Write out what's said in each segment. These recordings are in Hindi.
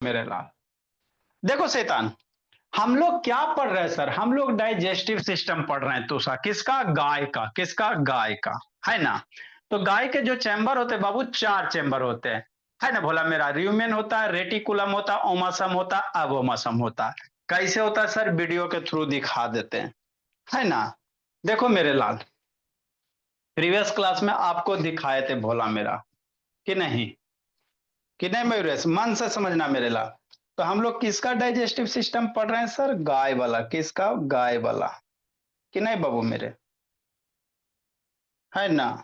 मेरे लाल, देखो शैतान, हम लोग क्या पढ़ रहे हैं सर? हम लोग डाइजेस्टिव सिस्टम पढ़ रहे हैं। तुषा किसका? गाय का। किसका? गाय का। है ना? तो गाय के जो चैम्बर होते हैं बाबू, चार चैम्बर होते हैं। है ना भोला मेरा? र्यूमेन होता है, रेटिकुलम होता है, ओमासम होता है, अबोमासम होता है। कैसे होता है सर? वीडियो के थ्रू दिखा देते हैं। है ना? देखो मेरे लाल, प्रीवियस क्लास में आपको दिखाए थे भोला मेरा, कि नहीं? कि नहीं मयूरेश? मन से समझना मेरे लाल। तो हम लोग किसका डाइजेस्टिव सिस्टम पढ़ रहे हैं सर? गाय वाला। किसका? गाय वाला। कि नहीं बाबू मेरे? है ना?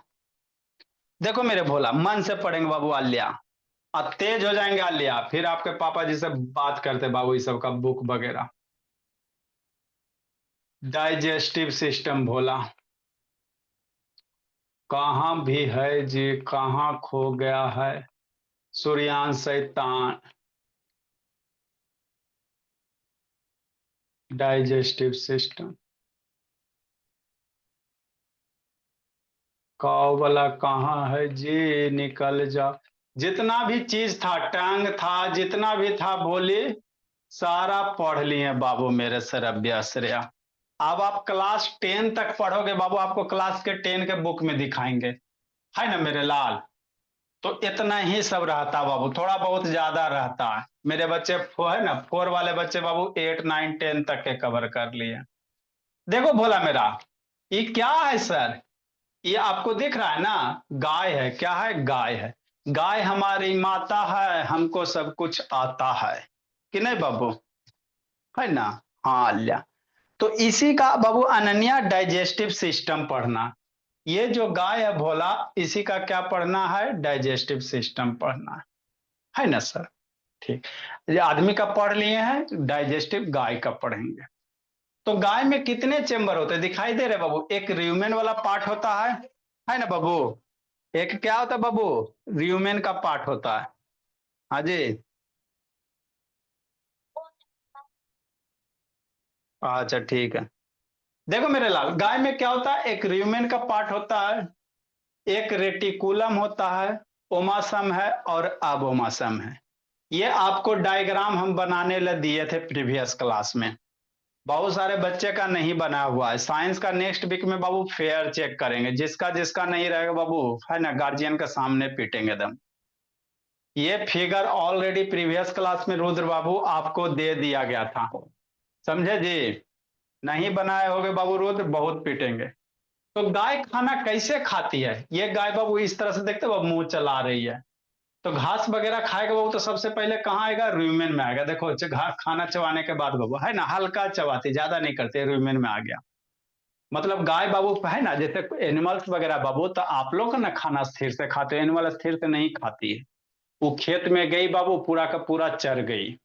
देखो मेरे भोला, मन से पढ़ेंगे बाबू आलिया, और तेज हो जाएंगे आलिया, फिर आपके पापा जी से बात करते बाबू ये सब का बुक वगैरह। डाइजेस्टिव सिस्टम भोला कहाँ भी है जी, कहाँ खो गया है सूर्यान शैतान? डाइजेस्टिव सिस्टम काव वाला कहाँ है जी? निकल जा। जितना भी चीज था, टंग था, जितना भी था बोली, सारा पढ़ लिए बाबू मेरे सरब्या श्रेया। अब आप क्लास 10 तक पढ़ोगे बाबू, आपको क्लास के 10 के बुक में दिखाएंगे। है ना मेरे लाल? तो इतना ही सब रहता बाबू, थोड़ा बहुत ज्यादा रहता है। मेरे बच्चे है ना, 4 वाले बच्चे बाबू 8 9 10 तक के कवर कर लिए। देखो भोला मेरा, ये क्या है सर? ये आपको दिख रहा है ना? गाय है। क्या है? गाय है। गाय हमारी माता है, हमको सब कुछ आता है। कि नहीं बाबू? है ना? हाँ लिया। तो इसी का बाबू अनन्या डाइजेस्टिव सिस्टम पढ़ना। ये जो गाय है भोला, इसी का क्या पढ़ना है? डाइजेस्टिव सिस्टम पढ़ना है ना सर? ठीक। ये आदमी का पढ़ लिए हैं, डाइजेस्टिव गाय का पढ़ेंगे। तो गाय में कितने चेम्बर होते हैं दिखाई दे रहे बाबू? एक र्यूमेन वाला पार्ट होता है ना बाबू? एक क्या होता है बाबू? र्यूमेन का पार्ट होता है। हाँ जी। अच्छा ठीक है। देखो मेरे लाल, गाय में क्या होता है? एक र्यूमेन का पार्ट होता है, एक रेटिकुलम होता है, ओमासम है और अबोमासम है। ये आपको डायग्राम हम बनाने ला दिए थे प्रीवियस क्लास में। बहुत सारे बच्चे का नहीं बना हुआ है। साइंस का नेक्स्ट वीक में बाबू फेयर चेक करेंगे, जिसका जिसका नहीं रहेगा बाबू, है ना, गार्जियन के सामने पीटेंगे दम। ये फिगर ऑलरेडी प्रीवियस क्लास में रुद्र बाबू आपको दे दिया गया था। समझे जी? नहीं बनाए होगे बाबू रुद्र, बहुत पीटेंगे। तो गाय खाना कैसे खाती है? ये गाय बाबू इस तरह से देखते हो बाबू, मुंह चला रही है। तो घास वगैरह खाएगा बाबू, तो सबसे पहले कहाँ आएगा? रूमेन में आएगा। देखो घास खाना चबाने के बाद बाबू, है ना, हल्का चबाती, ज्यादा नहीं करते, रूमेन में आ गया। मतलब गाय बाबू है ना, जैसे एनिमल्स वगैरह बाबू, तो आप लोग का ना खाना स्थिर से खाते हो, एनिमल स्थिर से नहीं खाती है। वो खेत में गई बाबू, पूरा का पूरा चर गई।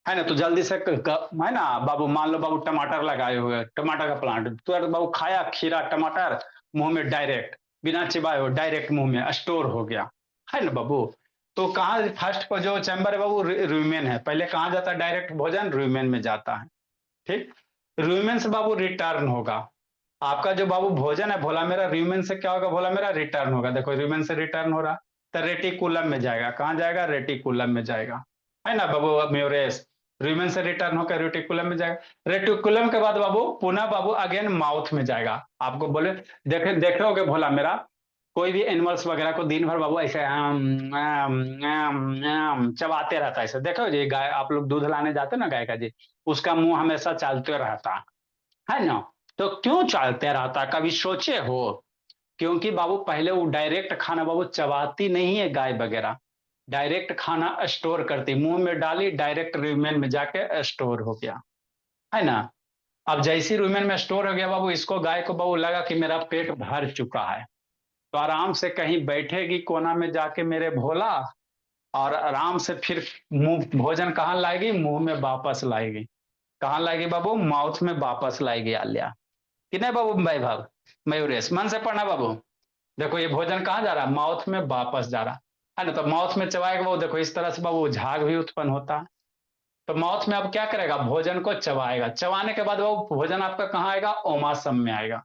है ना? तो जल्दी से है ना बाबू, मान लो बाबू टमाटर लगाए हुए, टमाटर का प्लांट तुरंत बाबू खाया, खीरा टमाटर मुंह में डायरेक्ट, बिना चिबाए हो डायरेक्ट मुंह में स्टोर हो गया। है ना बाबू? तो कहाँ फर्स्ट पर जो चैम्बर है बाबू, रूमेन है। पहले कहाँ जाता है डायरेक्ट भोजन? रूमेन में जाता है। ठीक। रूमेन से बाबू रिटर्न होगा। आपका जो बाबू भोजन है भोला मेरा, रूमेन से क्या होगा भोला मेरा? रिटर्न होगा। देखो रूमेन से रिटर्न हो रहा, तो रेटिकुलम में जाएगा। कहाँ जाएगा? रेटिकुलम में जाएगा। है ना बाबू म्योरेस? रूमेन से रिटर्न होकर रेटिकुलम में जाएगा। रेटिकुलम के बाद बाबू पुनः बाबू अगेन माउथ में जाएगा। आपको बोले देखे होगे भोला मेरा, कोई भी एनिमल्स वगैरह को दिन भर बाबू ऐसे चबाते रहता है। ऐसे देखो जी, गाय आप लोग दूध लाने जाते ना गाय का जी, उसका मुंह हमेशा चलते रहता है ना? तो क्यों चलते रहता, कभी सोचे हो? क्योंकि बाबू पहले वो डायरेक्ट खाना बाबू चबाती नहीं है गाय वगैरह, डायरेक्ट खाना स्टोर करती, मुंह में डाली डायरेक्ट रूमेन में जाके स्टोर हो गया। है ना? अब जैसी रूमेन में स्टोर हो गया बाबू, इसको गाय को बाबू लगा कि मेरा पेट भर चुका है, तो आराम से कहीं बैठेगी कोना में जाके मेरे भोला, और आराम से फिर मुंह भोजन कहाँ लाएगी? मुंह में वापस लाएगी। कहाँ लाएगी बाबू? माउथ में वापस लाएगी आलिया। कि नहीं बाबू? वैभव मयूरेश मन से पढ़ना बाबू। देखो ये भोजन कहाँ जा रहा है? माउथ में वापस जा रहा है ना? तो माउथ में चबाएगा बाबू, देखो इस तरह से बाबू झाग भी उत्पन्न होता है। तो माउथ में अब क्या करेगा? भोजन को चबाएगा। चबाने के बाद बाबू भोजन आपका कहाँ आएगा? ओमासम में आएगा।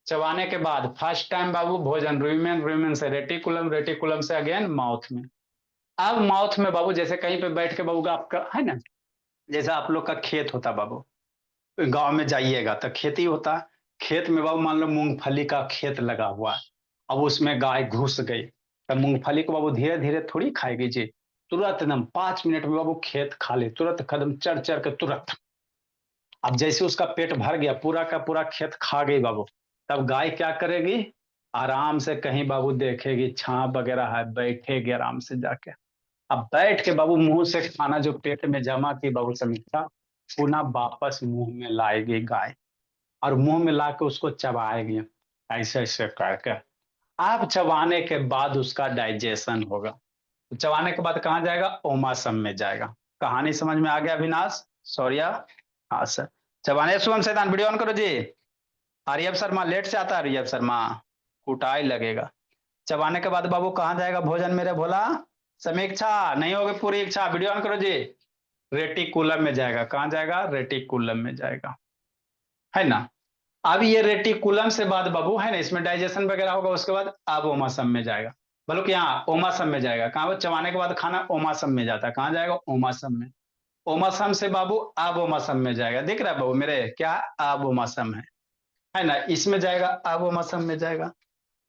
चबाने के बाद फर्स्ट टाइम बाबू भोजन रूमेन, रूमेन से रेटिकुलम, रेटिकुलम से अगेन माउथ में। अब माउथ में बाबू जैसे कहीं पे बैठ के बाबू आपका है ना, जैसे आप लोग का खेत होता बाबू, गांव में जाइएगा तो खेती होता। खेत में बाबू मान लो मूंगफली का खेत लगा हुआ है, अब उसमें गाय घुस गई तो मूंगफली को बाबू धीरे धीरे थोड़ी खाएगी जी, तुरंत एकदम 5 मिनट में बाबू खेत खा ले, तुरंत कदम चढ़ चढ़ के तुरंत। अब जैसे उसका पेट भर गया, पूरा का पूरा खेत खा गई बाबू, तब गाय क्या करेगी, आराम से कहीं बाबू देखेगी छांव वगैरह है, बैठेगी आराम से जाके। अब बैठ के बाबू मुंह से खाना जो पेट में जमा की बाबू समीक्षा, पुनः वापस मुंह में लाएगी गाय, और मुंह में ला के उसको चबाएगी ऐसे ऐसे करके। आप चबाने के बाद उसका डाइजेशन होगा, तो चबाने के बाद कहाँ जाएगा, ओमासम में जाएगा। कहानी समझ में आ गया अविनाश, सौर्या? हाँ सर। चबाने शुभम शैतान वीडियो ऑन करो जी। आर्यव शर्मा लेट से आता है, आर्यव शर्मा कुटाई लगेगा। चबाने के बाद बाबू कहाँ जाएगा भोजन मेरे भोला? समीक्षा नहीं होगी पूरी इच्छा, वीडियो ऑन करो जी। रेटिकुलम में जाएगा, कहाँ जाएगा, रेटिकुलम में जाएगा, है ना। अब ये रेटिकुलम से बाद बाबू है ना, इसमें डाइजेशन वगैरह होगा, उसके बाद अब ओमासम में जाएगा। बोलो कि हाँ ओमासम में जाएगा, कहाँ वो चबाने के बाद खाना ओमासम में जाता है, कहाँ जाएगा, ओमासम में। ओमासम से बाबू अब ओमासम में जाएगा, दिख रहा है बाबू मेरे क्या, अब ओमासम है ना, इसमें जाएगा, अब ओमासम में जाएगा।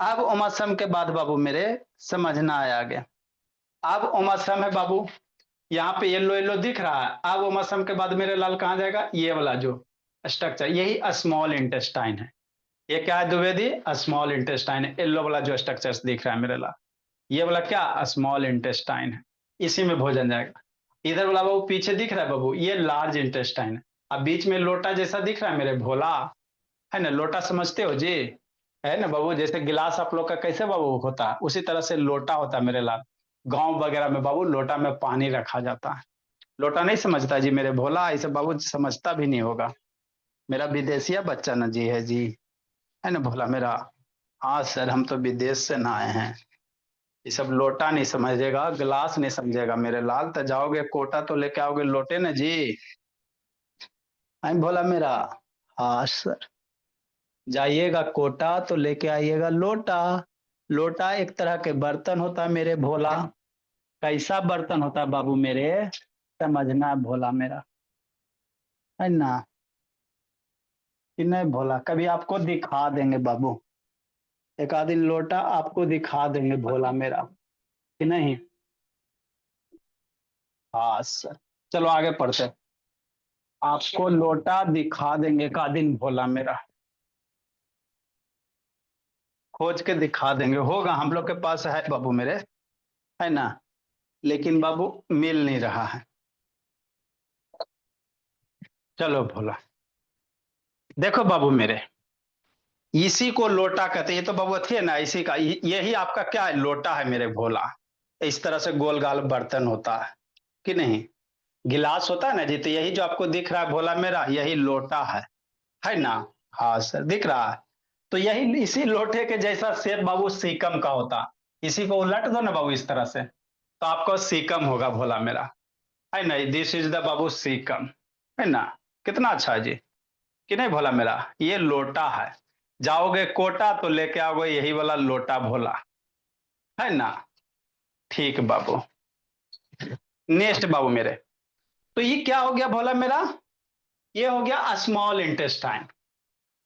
अब ओमासम के बाद बाबू मेरे समझना आया गया। अब ओमासम है बाबू, यहाँ पे येलो येलो दिख रहा है, अब ओमासम के बाद मेरे लाल कहाँ जाएगा, ये वाला जो स्ट्रक्चर, यही स्मॉल इंटेस्टाइन है। ये क्या है द्विवेदी, स्मॉल इंटेस्टाइन है, येलो वाला जो स्ट्रक्चर दिख रहा है मेरे लाल, ये वाला क्या, स्मॉल इंटेस्टाइन है, इसी में भोजन जाएगा। इधर वाला बाबू पीछे दिख रहा है बाबू, ये लार्ज इंटेस्टाइन है। अब बीच में लोटा जैसा दिख रहा है मेरे भोला, है ना, लोटा समझते हो जी, है ना बाबू, जैसे गिलास आप लोग का कैसे बाबू होता है, उसी तरह से लोटा होता है मेरे लाल। गांव वगैरह में बाबू लोटा में पानी रखा जाता है। लोटा नहीं समझता जी मेरे भोला, ऐसे बाबू समझता भी नहीं होगा, मेरा विदेशिया बच्चा ना जी है जी, है ना भोला मेरा। हाँ सर हम तो विदेश से ना आए हैं, ये सब लोटा नहीं समझेगा, गिलास नहीं समझेगा मेरे लाल, तो जाओगे कोटा तो लेके आओगे लोटे ना जी, आई भोला मेरा। हाँ सर, जाइएगा कोटा तो लेके आइएगा लोटा। लोटा एक तरह के बर्तन होता है मेरे भोला, कैसा बर्तन होता है बाबू मेरे, समझना भोला मेरा, है ना, कि नहीं भोला, कभी आपको दिखा देंगे बाबू, एक आध दिन लोटा आपको दिखा देंगे भोला मेरा, कि नहीं। हाँ सर, चलो आगे पढ़ते हैं। आपको लोटा दिखा देंगे एक आध दिन भोला मेरा, खोज के दिखा देंगे, होगा हम लोग के पास है बाबू मेरे, है ना, लेकिन बाबू मिल नहीं रहा है। चलो भोला, देखो बाबू मेरे, इसी को लोटा कहते हैं, ये तो बाबू थी ना इसी का, यही आपका क्या है, लोटा है मेरे भोला। इस तरह से गोल गाल बर्तन होता है, कि नहीं, गिलास होता है ना जी, तो यही जो आपको दिख रहा है भोला मेरा, यही लोटा है ना। हाँ सर दिख रहा है, तो यही इसी लोटे के जैसा शेप बाबू सीकम का होता, इसी को उलट दो ना बाबू इस तरह से, तो आपको सीकम होगा भोला मेरा, है ना, this is the Babu caecum, है ना। कितना अच्छा है जी, कि नहीं भोला मेरा, ये लोटा है। जाओगे कोटा तो लेके आओगे यही वाला लोटा भोला, है ना। ठीक बाबू, नेक्स्ट बाबू मेरे, तो ये क्या हो गया भोला मेरा, ये हो गया स्मॉल इंटेस्टाइन।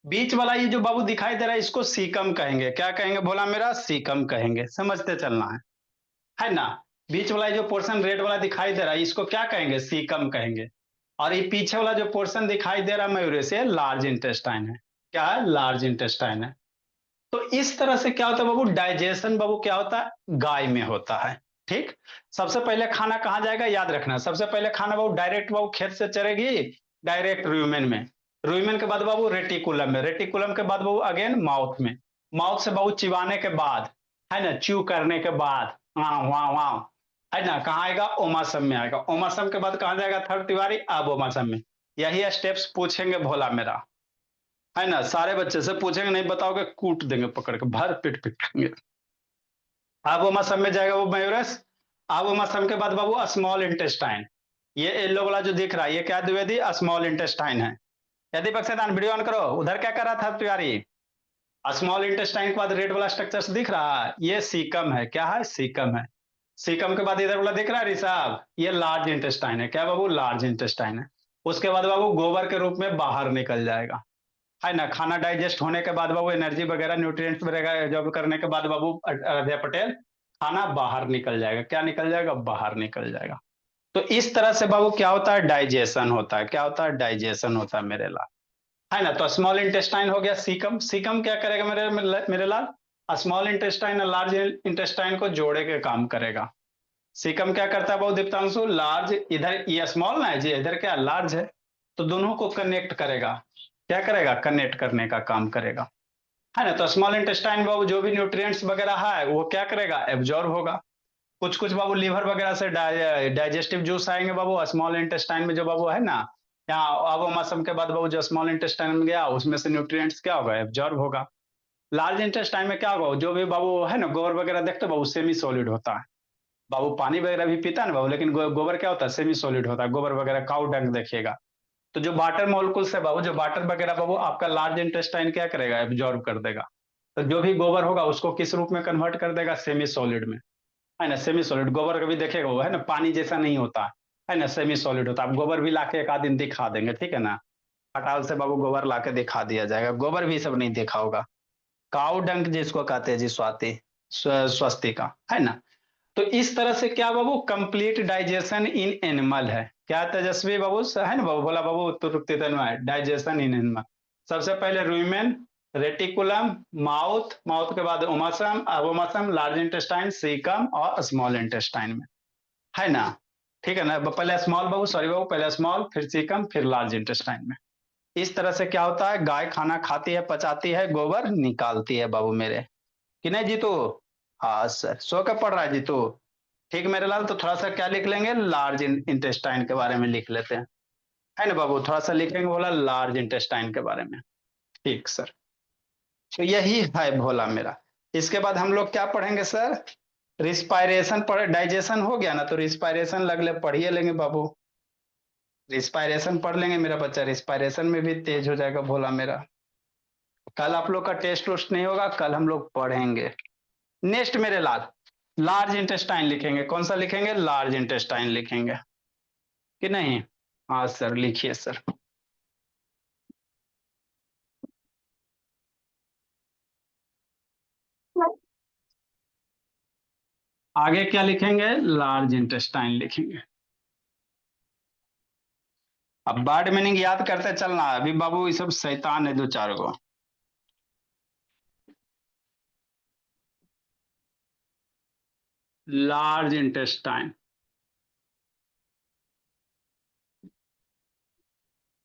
बीच वाला ये जो बाबू दिखाई दे रहा है इसको सीकम कहेंगे, क्या कहेंगे भोला मेरा, सीकम कहेंगे, समझते चलना है ना। बीच वाला जो पोर्शन रेड वाला दिखाई दे रहा है इसको क्या कहेंगे, सीकम कहेंगे। और ये पीछे वाला जो पोर्शन दिखाई दे रहा है मयूर से, लार्ज इंटेस्टाइन है, क्या है, लार्ज इंटेस्टाइन है। तो इस तरह से क्या होता है बाबू, डाइजेशन बाबू क्या होता है, गाय में होता है। ठीक, सबसे पहले खाना कहाँ जाएगा याद रखना, सबसे पहले खाना बाबू डायरेक्ट बाबू खेत से चरेगी, डायरेक्ट रूमेन में, रूमेन के बाद बाबू रेटिकुलम में, रेटिकुलम के बाद बाबू अगेन माउथ में, माउथ से बाबू चिबाने के बाद, है ना, च्यू करने के बाद वहां वहां वहां, है ना, कहाँ आएगा, ओमासम में आएगा, ओमासम के बाद कहाँ जाएगा थर्ड तिवारी, अब ओमासम में। यही स्टेप्स पूछेंगे भोला मेरा, है ना, सारे बच्चे से पूछेंगे, नहीं बताओगे कूट देंगे पकड़ के, भर पिट पिटेंगे। अब वो मसम में जाएगा वो मयूरस। अब वो मसम के बाद बाबू स्मॉल इंटेस्टाइन, ये येलो वाला जो दिख रहा है ये क्या द्विवेदी, स्मॉल इंटेस्टाइन है। यदि बक्सेदान वीडियो ऑन करो, उधर क्या कर रहा था तिवारी, स्मॉल इंटेस्टाइन के बाद रेड वाला स्ट्रक्चर दिख रहा है, ये सीकम है, क्या है, सीकम है। सीकम के बाद इधर वाला दिख रहा है रिसाब, ये लार्ज इंटेस्टाइन है। क्या बाबू? लार्ज इंटेस्टाइन है। उसके बाद बाबू गोबर के रूप में बाहर निकल जाएगा, है ना। खाना डाइजेस्ट होने के बाद बाबू एनर्जी वगैरह न्यूट्रिएंट्स वगैरह जब करने के बाद बाबू अजय पटेल, खाना बाहर निकल जाएगा। क्या निकल जाएगा? बाहर निकल जाएगा। तो इस तरह से बाबू क्या होता है? डाइजेशन होता है। क्या होता है? डाइजेशन होता है मेरे लाल, है ना। तो स्मॉल इंटेस्टाइन हो गया सीकम। सीकम क्या करेगा मेरे लाल? स्मॉल इंटेस्टाइन और लार्ज इंटेस्टाइन को जोड़े के काम करेगा। सीकम क्या करता है बहुत दीप्तांशु? लार्ज, इधर ये स्मॉल ना है जी, इधर क्या लार्ज है, तो दोनों को कनेक्ट करेगा। क्या करेगा? कनेक्ट करने का काम करेगा, है ना। तो स्मॉल इंटेस्टाइन बाबू जो भी न्यूट्रिएंट्स वगैरह है वो क्या करेगा? एब्जॉर्ब होगा। कुछ कुछ बाबू लीवर वगैरह से डाइजेस्टिव जूस आएंगे बाबू स्मॉल इंटेस्टाइन में, जो बाबू है ना, यहाँ अब मौसम के बाद बाबू जो स्मॉल इंटेस्टाइन में गया उसमें से न्यूट्रिएंट्स क्या होगा? एब्जॉर्ब होगा। लार्ज इंटेस्टाइन में क्या होगा? जो भी बाबू है ना गोबर वगैरह देखते हो बाबू, सेमी सॉलिड होता है। बाबू पानी वगैरह भी पीता है ना बाबू, लेकिन गोबर क्या होता है? सेमी सॉलिड होता है। गोबर वगैरह काउ डंग देखिएगा। तो जो वाटर मॉलिक्यूल्स है बाबू, जो वाटर वगैरह बाबू आपका लार्ज इंटेस्टाइन क्या करेगा? एब्जॉर्ब कर देगा। तो जो भी गोबर होगा उसको किस रूप में कन्वर्ट कर देगा? सेमी सॉलिड में, है ना। सेमी सॉलिड गोबर कभी देखेगा वो, है ना, पानी जैसा नहीं होता है ना, सेमी सॉलिड होता है। आप गोबर भी लाके एक आध दिन दिखा देंगे, ठीक है ना। खटाल से बाबू गोबर लाके दिखा दिया जाएगा। गोबर भी सब नहीं देखा होगा। काउ डंक जिसको कहते हैं जी, स्वाति स्वस्ति का, है ना। तो इस तरह से क्या बाबू? कंप्लीट डाइजेशन इन एनिमल है। क्या तेजस्वी बाबू है ना बाबू, बोला बाबू तुरुक्ति तन्मय, डाइजेशन इन एनिमल। सबसे पहले रूमेन, रेटिकुलम, माउथ, माउथ के बाद ओमासम, अबोमासम, लार्ज इंटेस्टाइन, सीकम और स्मॉल इंटेस्टाइन में, है ना। ठीक है ना। पहले स्मॉल बाबू, सॉरी बाबू, पहले स्मॉल फिर सीकम फिर लार्ज इंटेस्टाइन में। इस तरह से क्या होता है? गाय खाना खाती है, पचाती है, गोबर निकालती है बाबू मेरे, कि नहीं जीतू? हाँ सर, सो के पढ़ रहा है जीतू? ठीक मेरे लाल। तो थोड़ा सा क्या लिख लेंगे? लार्ज इंटेस्टाइन के बारे में लिख लेते हैं, है ना बाबू। थोड़ा सा लिखेंगे बोला लार्ज इंटेस्टाइन के बारे में। ठीक सर। तो यही है भोला मेरा। इसके बाद हम लोग क्या पढ़ेंगे सर? रिस्पायरेशन पढ़, डाइजेशन हो गया ना, तो रिस्पायरेशन लगले पढ़िए लेंगे बाबू। रिस्पायरेशन पढ़ लेंगे मेरा बच्चा, रिस्पायरेशन में भी तेज हो जाएगा भोला मेरा। कल आप लोग का टेस्ट वोस्ट नहीं होगा, कल हम लोग पढ़ेंगे। नेक्स्ट मेरे लाल, लार्ज इंटेस्टाइन लिखेंगे। कौन सा लिखेंगे? लार्ज इंटेस्टाइन लिखेंगे, कि नहीं? हाँ सर, लिखिए सर। आगे क्या लिखेंगे? लार्ज इंटेस्टाइन लिखेंगे। अब वर्ड मीनिंग याद करते चलना है। अभी बाबू ये सब शैतान है दो चार गो। लार्ज इंटेस्टाइन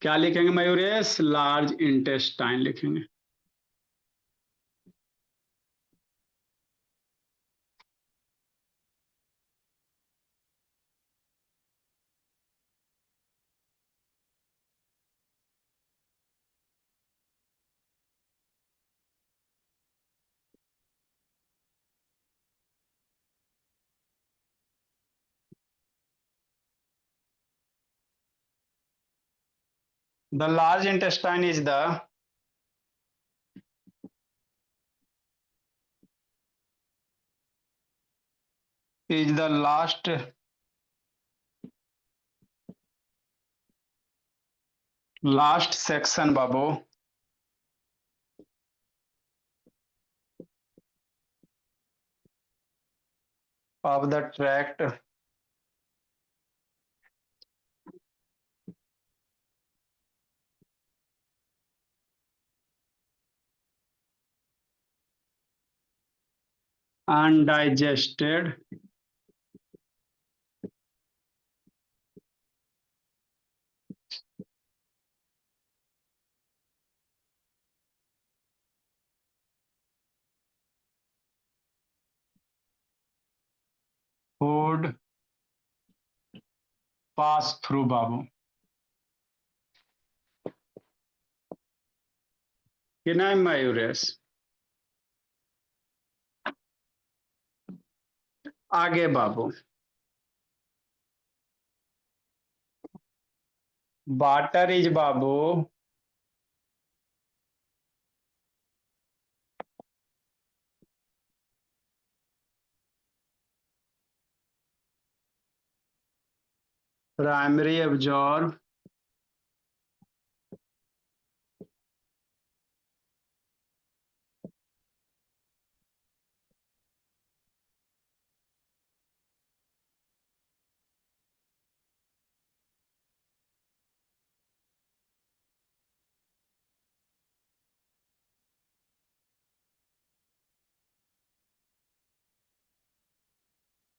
क्या लिखेंगे मयूरेश? लार्ज इंटेस्टाइन लिखेंगे। The large intestine is the last section बाबू of the tract undigested food pass through बाबू, कि नहीं मयूरेश? आगे बाबू, वाटर इज बाबू primary absorb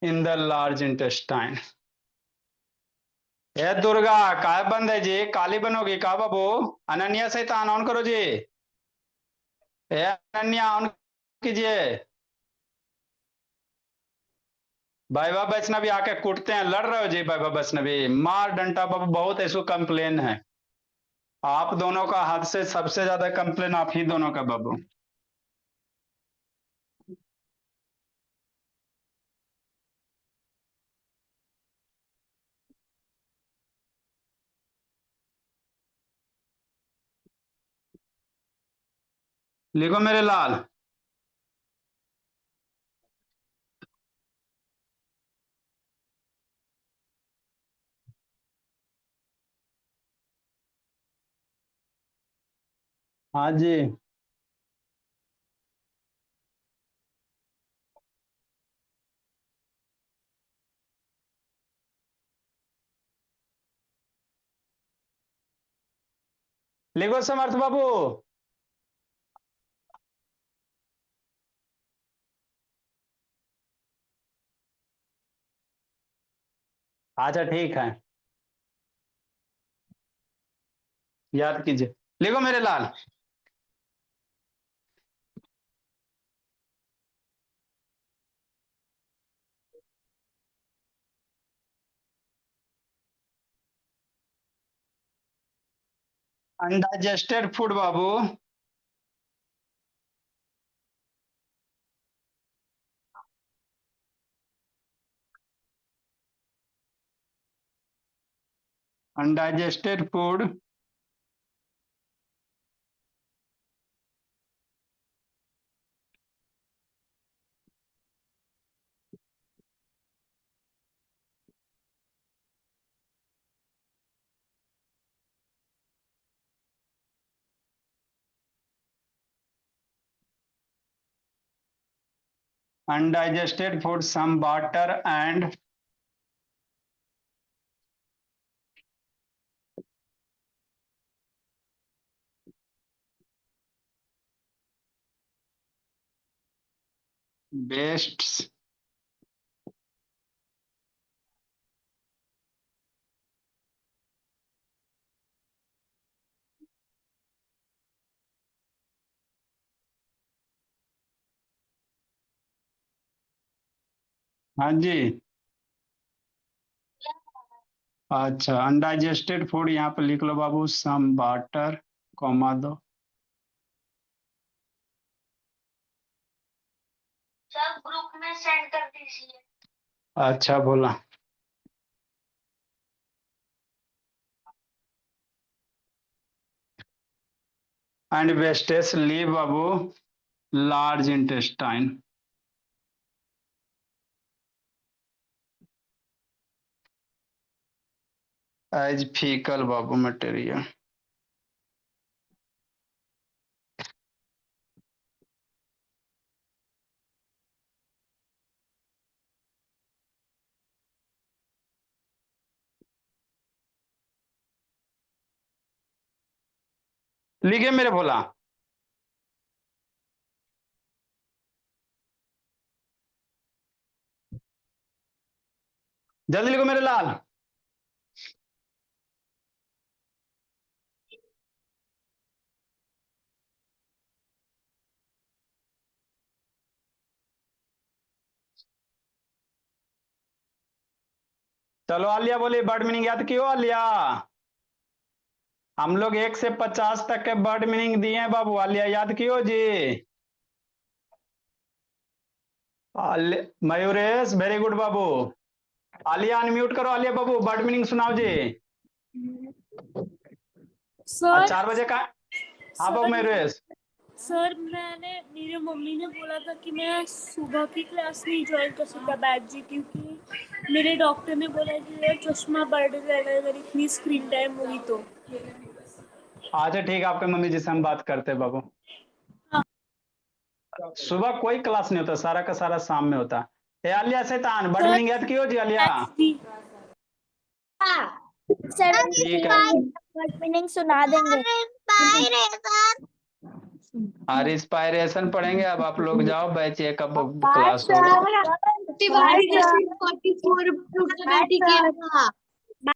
in the large intestine. ए दुर्गा काय बंद है जी, काली बनोगी का बाबू? अनन्या सैतान ऑन करो जी। ए अनन्या ऑन कीजिए। वैभव वैष्णवी आके कूटते हैं, लड़ रहे हो जी वैभव वैष्णवी? मार डंटा बाबू, बहुत ऐसो कंप्लेन है आप दोनों का, हद से सबसे ज्यादा कंप्लेन आप ही दोनों का बाबू। लिखो मेरे लाल। हाँ जी, लिखो समर्थ बाबू। अच्छा ठीक है, याद कीजिए। लिखो मेरे लाल। अनडाइजेस्टेड फूड बाबू। Undigested food undigested food, some water and wastes। हाँ जी। अच्छा, अनडाइजेस्टेड फूड यहाँ पे लिख लो बाबू, सम वाटर, कॉमा दो। सब ग्रुप में सेंड कर दीजिए। अच्छा बोला। एंड वेस्टेज लीव बाबू लार्ज इंटेस्टाइन। एज फीकल बाबू मटेरियल। लिखे मेरे भोला। जल्दी लिखो मेरे लाल। चलो आलिया बोली, बर्ड मीनिंग याद क्यों आलिया? हम लोग 1 से 50 तक के बर्ड मीनिंग दिए हैं बाबू, आलिया याद क्यों जी? मयूरेश वेरी गुड बाबू। आलिया अनम्यूट करो, आलिया बाबू बर्ड मीनिंग सुनाओ जी। सर 4 बजे का। हाँ बाबू सर मयूरेश। सर मैंने मेरी मम्मी ने बोला था कि मैं सुबह की क्लास नहीं ज्वाइन कर सकता बैच जी, क्योंकि मेरे डॉक्टर ने बोला कि मेरा चश्मा बढ़ जाएगा अगर इतनी स्क्रीन टाइम हुई तो। अच्छा ठीक है, आपके मम्मी जी से हम बात करते हैं बाबू। हाँ। सुबह कोई क्लास नहीं होता, सारा का सारा शाम में होता है। ए आलिया शैतान, बड़ी मीनिंग याद कियो जी आलिया। ठीक है। मीनिंग सुना देंगे। रिस्पायरेशन पढ़ेंगे। अब आप लोग जाओ, बैच ए का क्लास होगा। 44 किया था।